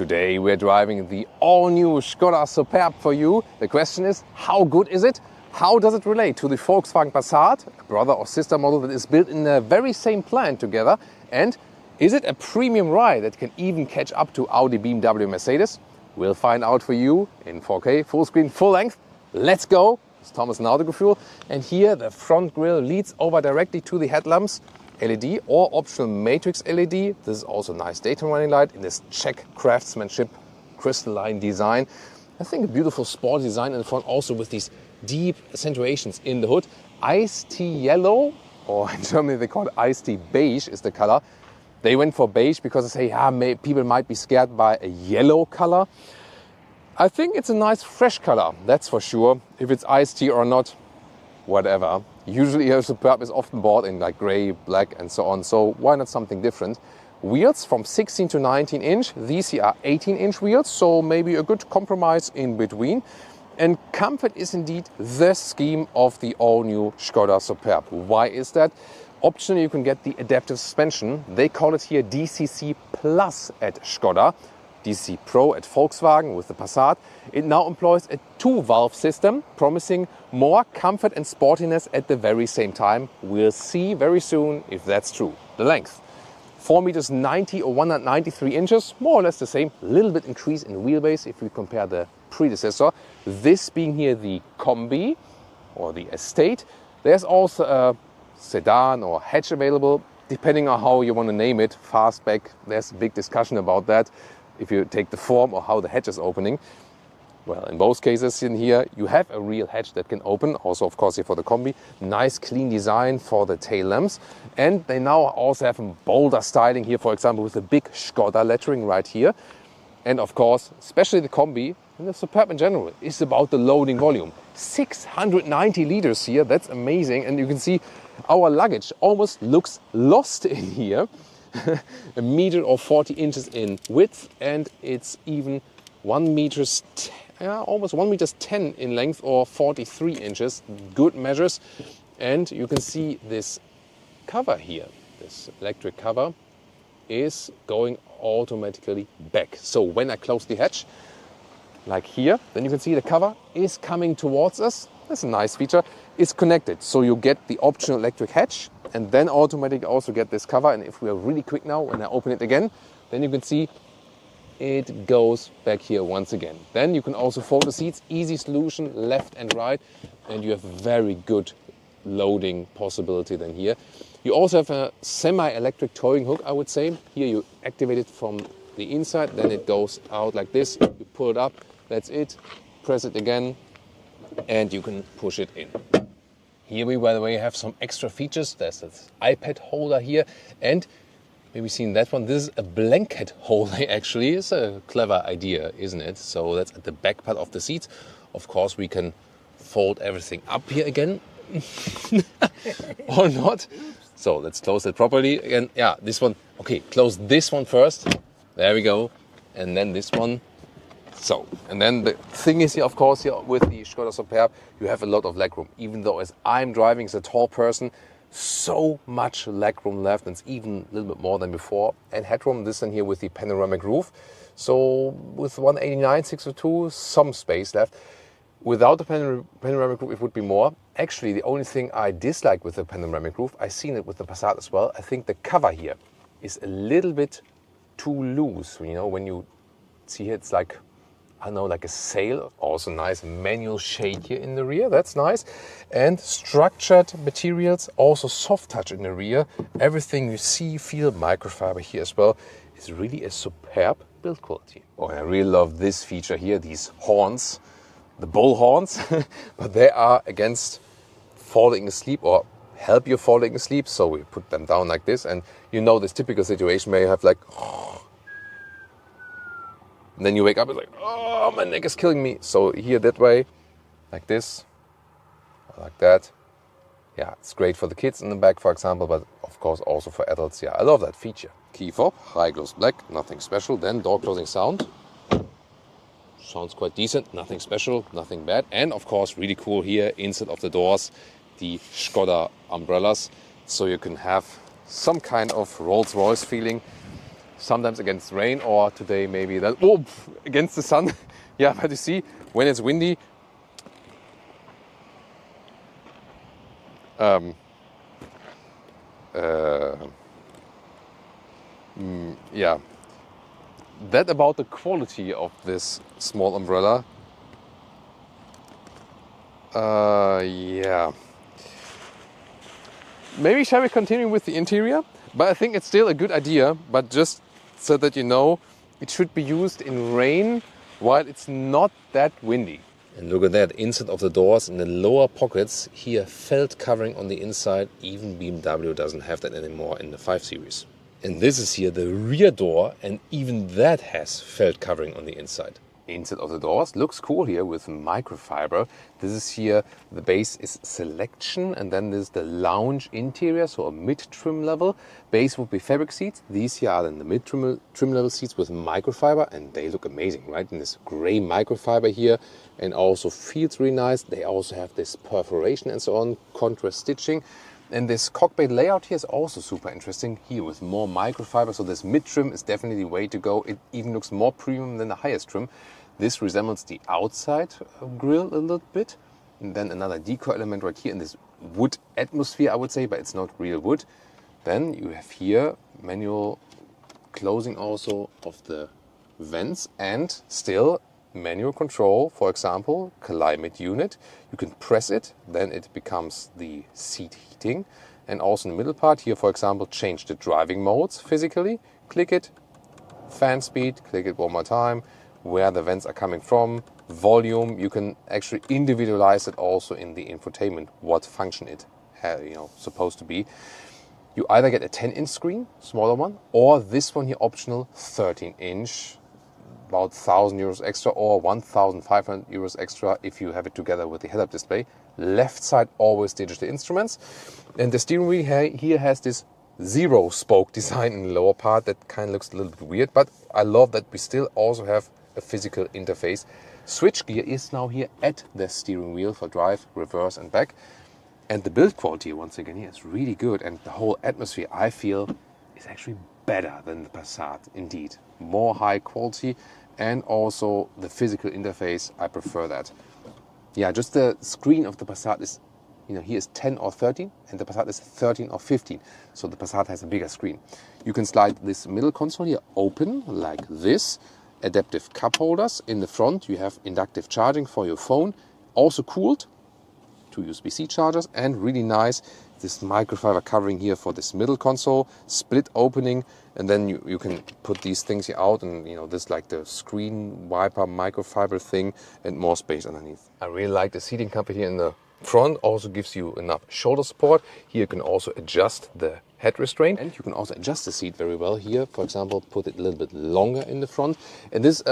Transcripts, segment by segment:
Today we're driving the all-new Skoda Superb for you. The question is, how good is it? How does it relate to the Volkswagen Passat, a brother or sister model that is built in the very same plant together? And is it a premium ride that can even catch up to Audi, BMW, Mercedes? We'll find out for you in 4K, full screen, full length. Let's go! It's Thomas Nautical Fuel. And here the front grille leads over directly to the headlamps. LED or optional matrix LED. This is also a nice daytime running light in this Czech craftsmanship crystalline design. I think a beautiful sport design in the front, also with these deep accentuations in the hood. Iced tea yellow, or in Germany they call it iced tea beige, is the color. They went for beige because they say people might be scared by a yellow color. I think it's a nice fresh color, that's for sure. If it's iced tea or not, whatever. Usually a Superb is often bought in like grey, black and so on, so why not something different? Wheels from 16 to 19 inch, these here are 18 inch wheels, so maybe a good compromise in between. And comfort is indeed the scheme of the all-new Skoda Superb. Why is that? Optionally you can get the adaptive suspension. They call it here DCC Plus at Skoda. DCC Pro at Volkswagen with the Passat. It now employs a two-valve system, promising more comfort and sportiness at the very same time. We'll see very soon if that's true. The length, 4 meters 90 or 193 inches, more or less the same. A little bit increase in wheelbase if we compare the predecessor. This being here the Combi or the Estate. There's also a sedan or hatch available, depending on how you want to name it. Fastback, there's a big discussion about that. If you take the form or how the hatch is opening. Well, in both cases in here, you have a real hatch that can open. Also, of course, here for the Combi. Nice, clean design for the tail lamps. And they now also have a bolder styling here, for example, with the big Skoda lettering right here. And of course, especially the Combi, and the Superb in general, is about the loading volume. 690 liters here, that's amazing. And you can see our luggage almost looks lost in here. A meter or 40 inches in width, and it's even almost 1 meter 10 in length or 43 inches. Good measures. And you can see this cover here, this electric cover, is going automatically back. So when I close the hatch, like here, then you can see the cover is coming towards us. That's a nice feature. It's connected, so you get the optional electric hatch and then automatically also get this cover. And if we are really quick now, when I open it again, then you can see it goes back here once again. Then you can also fold the seats, easy solution, left and right, and you have very good loading possibility then here. You also have a semi-electric towing hook, I would say. Here you activate it from the inside, then it goes out like this. You pull it up, that's it. Press it again, and you can push it in. Here we, by the way, have some extra features. There's this iPad holder here, and maybe seen that one. This is a blanket holder, actually. It's a clever idea, isn't it? So that's at the back part of the seats. Of course, we can fold everything up here again. Or not. So let's close it properly again. Yeah, this one. Okay, close this one first. There we go. And then this one. So, and then the thing is here, of course, here with the Skoda Superb, you have a lot of legroom. Even though as I'm driving as a tall person, so much legroom left, and it's even a little bit more than before. And headroom, this one here with the panoramic roof. So with 189, 602, some space left. Without the panoramic roof, it would be more. Actually, the only thing I dislike with the panoramic roof, I've seen it with the Passat as well, I think the cover here is a little bit too loose. You know, when you see here, it's like, I don't know, like a sail. Also nice manual shade here in the rear, that's nice. And structured materials, also soft touch in the rear. Everything you see, feel, microfiber here as well, is really a superb build quality. Oh, I really love this feature here, these horns, the bull horns, but they are against falling asleep or help you falling asleep. So we put them down like this, and you know this typical situation where you have like, and then you wake up, it's like, oh, my neck is killing me. So here that way, like this, like that. Yeah, it's great for the kids in the back, for example, but of course also for adults. Yeah, I love that feature. Key fob, high gloss black, nothing special. Then door closing sound. Sounds quite decent, nothing special, nothing bad. And of course, really cool here, inside of the doors, the Skoda umbrellas. So you can have some kind of Rolls-Royce feeling. sometimes against rain, or today maybe that against the sun. Yeah, but you see, when it's windy, yeah, that about the quality of this small umbrella. Yeah. Maybe shall we continue with the interior? But I think it's still a good idea, but just so that you know, it should be used in rain while it's not that windy. And look at that, inside of the doors in the lower pockets, here felt covering on the inside. Even BMW doesn't have that anymore in the 5 Series. And this is here the rear door, and even that has felt covering on the inside. Inside of the doors looks cool here with microfiber. This is here, the base is selection, and then there's the lounge interior, so a mid-trim level. Base would be fabric seats. These here are then the mid-trim level seats with microfiber, and they look amazing, right? And this gray microfiber here, and also feels really nice. They also have this perforation and so on, contrast stitching. And this cockpit layout here is also super interesting, here with more microfiber. So this mid-trim is definitely the way to go. It even looks more premium than the highest trim. This resembles the outside grille a little bit. And then another decor element right here in this wood atmosphere, I would say, but it's not real wood. Then you have here manual closing also of the vents, and still manual control, for example, climate unit. You can press it, then it becomes the seat heating. And also in the middle part here, for example, change the driving modes physically. Click it, fan speed, click it one more time, where the vents are coming from, volume. You can actually individualize it also in the infotainment, what function it supposed to be. You either get a 10-inch screen, smaller one, or this one here optional 13-inch, about 1,000 euros extra, or 1,500 euros extra if you have it together with the head-up display. Left side always digital instruments, and the steering wheel here has this 0-spoke design in the lower part that kind of looks a little bit weird, but I love that we still also have a physical interface. Switch gear is now here at the steering wheel for drive, reverse and back. And the build quality, once again, here is really good, and the whole atmosphere, I feel, is actually better than the Passat, indeed. More high quality, and also the physical interface, I prefer that. Yeah, just the screen of the Passat is, here is 10 or 13, and the Passat is 13 or 15. So the Passat has a bigger screen. You can slide this middle console here open like this. Adaptive cup holders. In the front you have inductive charging for your phone, also cooled, 2 USB-C chargers, and really nice this microfiber covering here for this middle console, split opening, and then you can put these things here out, and this like the screen wiper microfiber thing, and more space underneath. I really like the seating comfort here in the front, also gives you enough shoulder support. Here you can also adjust the head restraint, and you can also adjust the seat very well here. For example, put it a little bit longer in the front, and this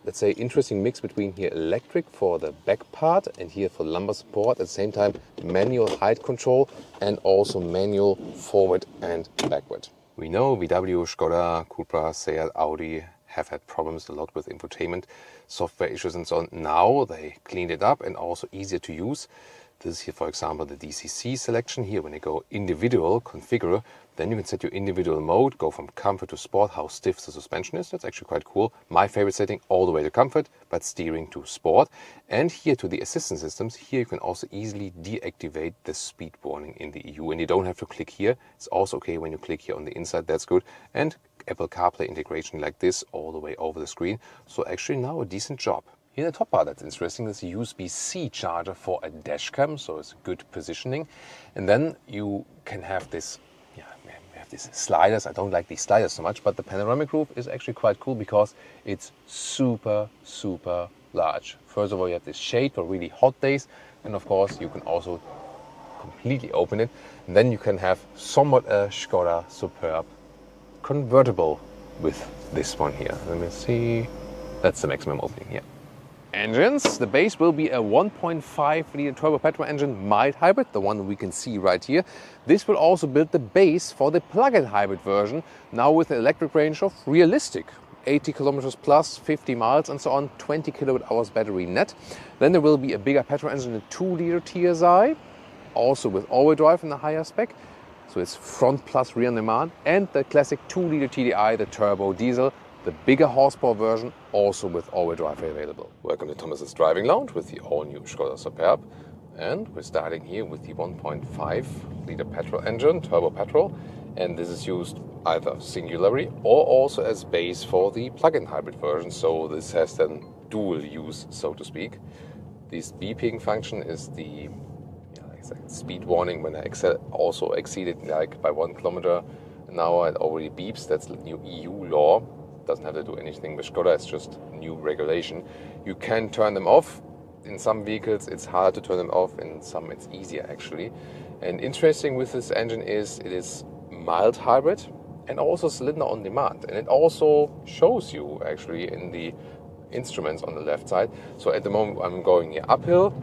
let's say interesting mix between here electric for the back part and here for lumbar support, at the same time manual height control and also manual forward and backward. We know VW, Skoda, Cupra, Seat, Audi have had problems a lot with infotainment, software issues and so on. Now they cleaned it up and also easier to use. This is here, for example, the DCC selection here. When you go individual configure, then you can set your individual mode, go from comfort to sport, how stiff the suspension is. That's actually quite cool. My favorite setting, all the way to comfort, but steering to sport. And here to the assistance systems, here you can also easily deactivate the speed warning in the EU. And you don't have to click here. It's also okay when you click here on the inside, that's good. And Apple CarPlay integration like this all the way over the screen. So actually now a decent job. Here in the top part, that's interesting, there's a USB-C charger for a dash cam, so it's good positioning. And then you can have this, we have these sliders. I don't like these sliders so much, but the panoramic roof is actually quite cool because it's super, super large. First of all, you have this shade for really hot days, and of course you can also completely open it. And then you can have somewhat a Skoda Superb convertible with this one here. Let me see. That's the maximum opening here. Engines, the base will be a 1.5 liter turbo petrol engine mild hybrid, the one we can see right here. This will also build the base for the plug-in hybrid version, now with an electric range of realistic 80 kilometers plus, 50 miles and so on, 20 kilowatt hours battery net. Then there will be a bigger petrol engine, a 2 liter TSI, also with all-wheel drive in the higher spec. So it's front plus rear on demand, and the classic 2-liter TDI, the turbo diesel, the bigger horsepower version, also with all-wheel drive available. Welcome to Thomas's Driving Lounge with the all-new Skoda Superb. And we're starting here with the 1.5-liter petrol engine, turbo petrol. And this is used either singularly or also as base for the plug-in hybrid version. So this has then dual use, so to speak. This beeping function is the speed warning when I also exceeded like by 1 kilometer an hour. It already beeps. That's the new EU law. Doesn't have to do anything with Skoda. It's just new regulation. You can turn them off. In some vehicles it's hard to turn them off. In some it's easier actually. And interesting with this engine is it is mild hybrid and also cylinder on demand. And it also shows you actually in the instruments on the left side. So at the moment I'm going here uphill.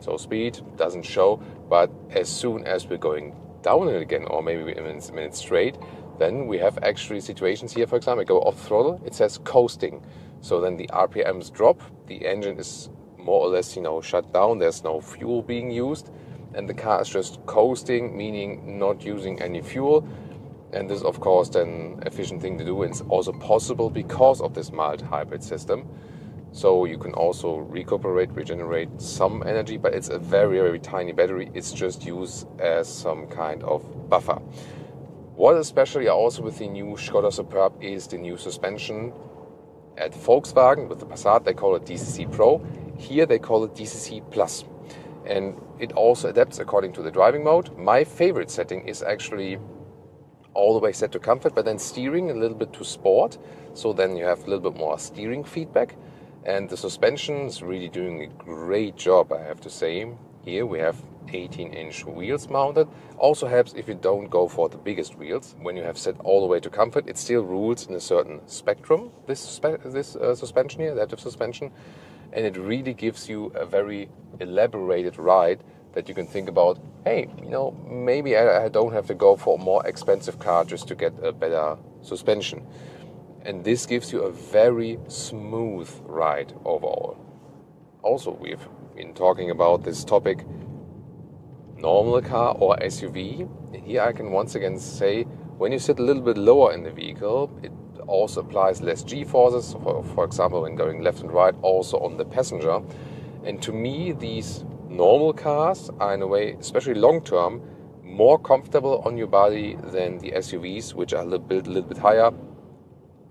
So speed doesn't show, but as soon as we're going downhill again, or maybe a minute straight, then we have actually situations here, for example, I go off throttle, it says coasting. So then the RPMs drop, the engine is more or less, shut down, there's no fuel being used, and the car is just coasting, meaning not using any fuel. And this is, of course, then an efficient thing to do. It's also possible because of this mild hybrid system. So you can also regenerate some energy, but it's a very, very tiny battery. It's just used as some kind of buffer. What is especially also with the new Skoda Superb is the new suspension. At Volkswagen, with the Passat, they call it DCC Pro. Here they call it DCC Plus. And it also adapts according to the driving mode. My favorite setting is actually all the way set to comfort, but then steering a little bit to sport. So then you have a little bit more steering feedback. And the suspension is really doing a great job, I have to say. Here we have 18-inch wheels mounted. Also helps if you don't go for the biggest wheels. When you have set all the way to comfort, it still rules in a certain spectrum, this suspension here, adaptive suspension. And it really gives you a very elaborated ride that you can think about, hey, maybe I don't have to go for a more expensive car just to get a better suspension. And this gives you a very smooth ride overall. Also, we've been talking about this topic, normal car or SUV. Here I can once again say, when you sit a little bit lower in the vehicle, it also applies less G-forces, for example, when going left and right, also on the passenger. And to me, these normal cars are in a way, especially long-term, more comfortable on your body than the SUVs, which are a little bit higher,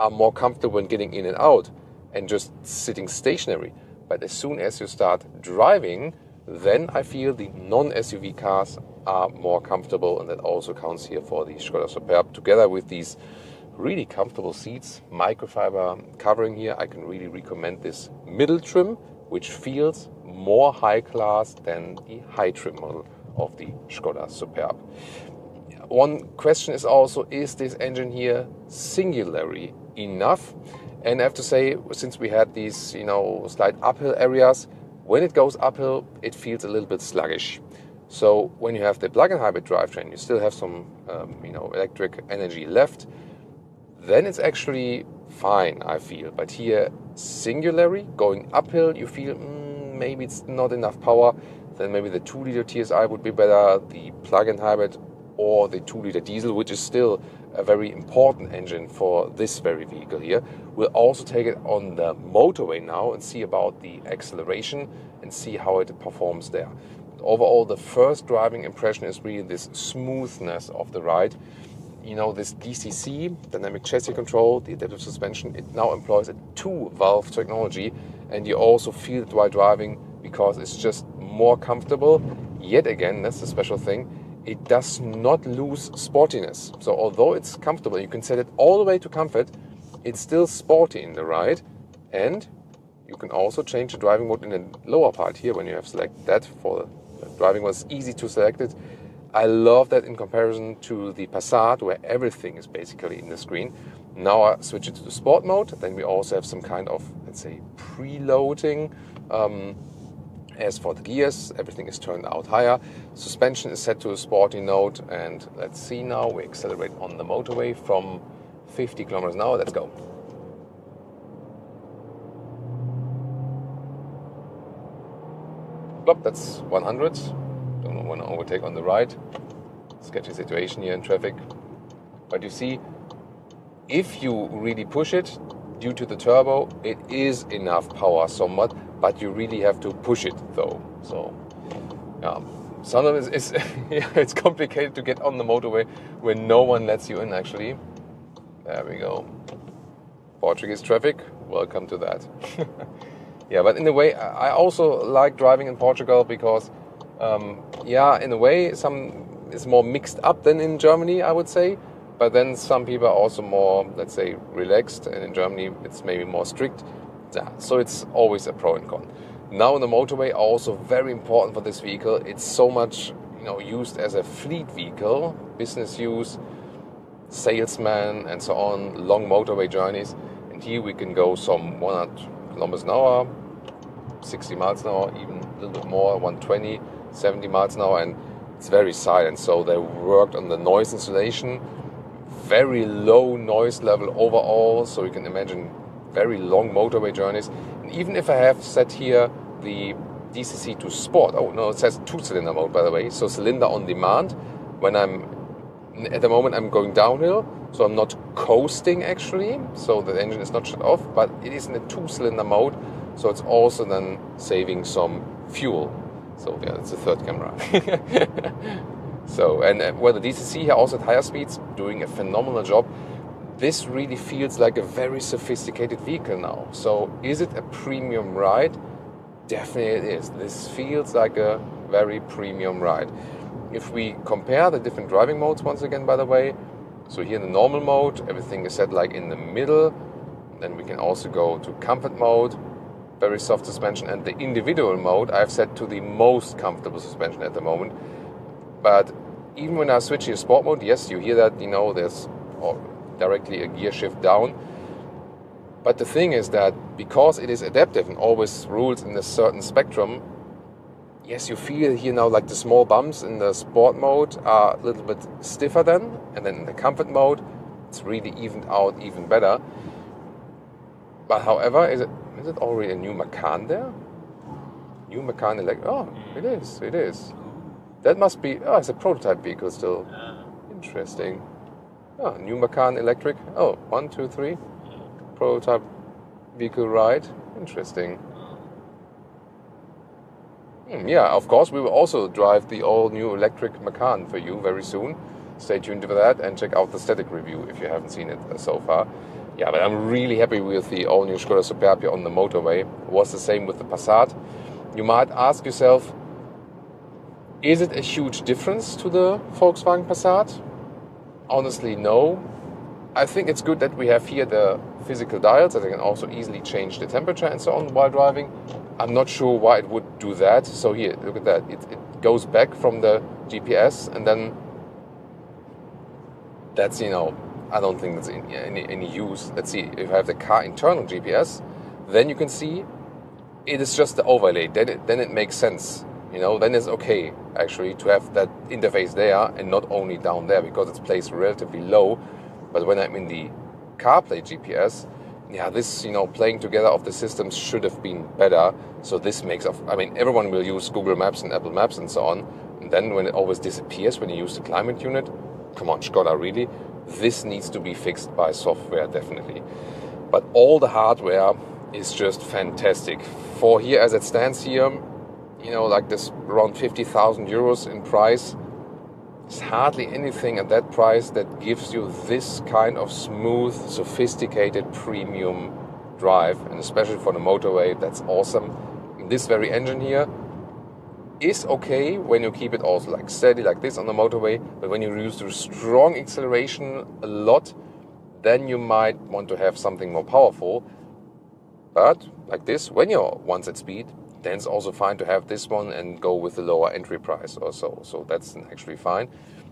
are more comfortable when getting in and out and just sitting stationary. But as soon as you start driving, then I feel the non-SUV cars are more comfortable, and that also counts here for the Skoda Superb. Together with these really comfortable seats, microfiber covering here, I can really recommend this middle trim, which feels more high class than the high trim model of the Skoda Superb. One question is also, is this engine here singularly enough? And I have to say, since we had these, slight uphill areas, when it goes uphill, it feels a little bit sluggish. So when you have the plug-in hybrid drivetrain, you still have some, electric energy left. Then it's actually fine, I feel. But here, singularly, going uphill, you feel maybe it's not enough power. Then maybe the 2-liter TSI would be better, the plug-in hybrid, or the 2-liter diesel, which is still a very important engine for this very vehicle here. We'll also take it on the motorway now and see about the acceleration and see how it performs there. Overall, the first driving impression is really this smoothness of the ride. This DCC, dynamic chassis control, the adaptive suspension, it now employs a 2-valve technology, and you also feel it while driving because it's just more comfortable. Yet again, that's the special thing, it does not lose sportiness. So although it's comfortable, you can set it all the way to comfort, it's still sporty in the ride. And you can also change the driving mode in the lower part here when you have selected that for the driving mode. It's easy to select it. I love that in comparison to the Passat, where everything is basically in the screen. Now I switch it to the sport mode. Then we also have some kind of, let's say, preloading. As for the gears, everything is turned out higher. Suspension is set to a sporty note. And let's see now, we accelerate on the motorway from 50 kilometers an hour. Let's go. Plop, that's 100. Don't want to overtake on the right. sketchy situation here in traffic. But you see, if you really push it, due to the turbo, it is enough power somewhat, but you really have to push it though. So, yeah. Sometimes it's complicated to get on the motorway when no one lets you in, actually. There we go. Portuguese traffic, welcome to that. Yeah, but in a way, I also like driving in Portugal because, in a way, it's more mixed up than in Germany, I would say. But then some people are also more, let's say, relaxed, and in Germany it's maybe more strict. Yeah, so it's always a pro and con. Now on the motorway, also very important for this vehicle, it's so much used as a fleet vehicle, business use, salesman and so on, long motorway journeys. And here we can go some 100 kilometers an hour, 60 miles an hour, even a little bit more, 120, 70 miles an hour, and it's very silent. So they worked on the noise insulation, very low noise level overall, so you can imagine very long motorway journeys. And even if I have set here the DCC to sport, oh no, it says 2-cylinder mode, by the way, so cylinder on demand. When at the moment I'm going downhill, so I'm not coasting actually, so the engine is not shut off, but it is in a 2-cylinder mode, so it's also then saving some fuel. So yeah, it's the third camera. So, and where the DCC here also at higher speeds, doing a phenomenal job. This really feels like a very sophisticated vehicle now. So is it a premium ride? Definitely it is. This feels like a very premium ride. If we compare the different driving modes once again, by the way, so here in the normal mode, everything is set like in the middle. Then we can also go to comfort mode, very soft suspension, and the individual mode I've set to the most comfortable suspension at the moment. But even when I switch to sport mode, yes, you hear that, there's directly a gear shift down. But the thing is that because it is adaptive and always rules in a certain spectrum, yes, you feel here now like the small bumps in the sport mode are a little bit stiffer then, and then in the comfort mode, it's really evened out even better. But however, is it already a new Macan there? New Macan electric? Oh, it is. That must be, it's a prototype vehicle still. Interesting. Oh, new Macan electric. Oh, 1, 2, 3. Prototype vehicle ride. Interesting. Yeah, of course, we will also drive the all-new electric Macan for you very soon. Stay tuned for that and check out the static review if you haven't seen it so far. Yeah, but I'm really happy with the all-new Skoda Superb here on the motorway. It was the same with the Passat. You might ask yourself, is it a huge difference to the Volkswagen Passat? Honestly, no. I think it's good that we have here the physical dials, that I can also easily change the temperature and so on while driving. I'm not sure why it would do that. So here, look at that. It goes back from the GPS, and then that's, I don't think that's any use. Let's see, if I have the car internal GPS, then you can see it is just the overlay. Then it makes sense. Then it's okay actually to have that interface there and not only down there, because it's placed relatively low. But when I'm in the CarPlay GPS, this, playing together of the systems should have been better. So this makes everyone will use Google Maps and Apple Maps and so on. And then when it always disappears when you use the climate unit, come on, Skoda, really? This needs to be fixed by software, definitely. But all the hardware is just fantastic. For here, as it stands here, like this around 50,000 euros in price, there's hardly anything at that price that gives you this kind of smooth, sophisticated premium drive, and especially for the motorway, that's awesome. And this very engine here is okay when you keep it also like steady like this on the motorway, but when you use the strong acceleration a lot, then you might want to have something more powerful. But like this, when you're once at speed, then it's also fine to have this one and go with the lower entry price or so. So that's actually fine.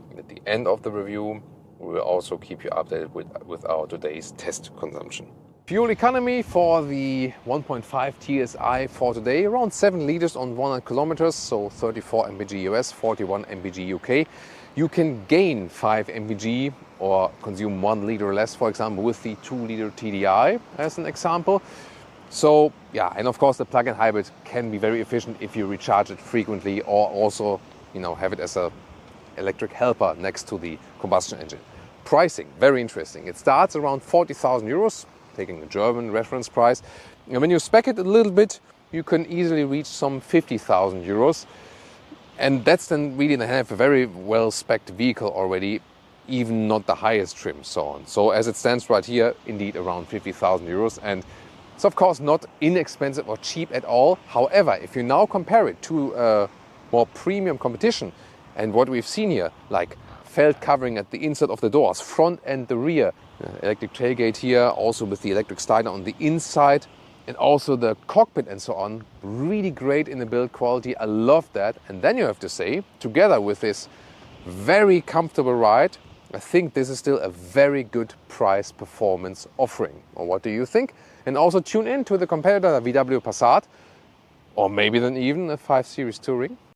And at the end of the review, we will also keep you updated with our today's test consumption. Fuel economy for the 1.5 TSI for today, around 7 liters on 100 kilometers, so 34 mpg US, 41 mpg UK. You can gain 5 mpg or consume 1 liter less, for example, with the 2-liter TDI as an example. So yeah, and of course the plug-in hybrid can be very efficient if you recharge it frequently, or also have it as a electric helper next to the combustion engine. Pricing, very interesting. It starts around 40,000 euros, taking a German reference price. And when you spec it a little bit, you can easily reach some 50,000 euros. And that's then really to have a very well-spec'd vehicle already, even not the highest trim, so on. So as it stands right here, indeed around 50,000 euros. And it's of course not inexpensive or cheap at all. However, if you now compare it to more premium competition and what we've seen here, like felt covering at the inside of the doors, front and the rear, electric tailgate here, also with the electric starter on the inside, and also the cockpit and so on, really great in the build quality. I love that. And then you have to say, together with this very comfortable ride, I think this is still a very good price performance offering. Or what do you think? And also tune in to the competitor VW Passat, or maybe then even a 5 Series Touring.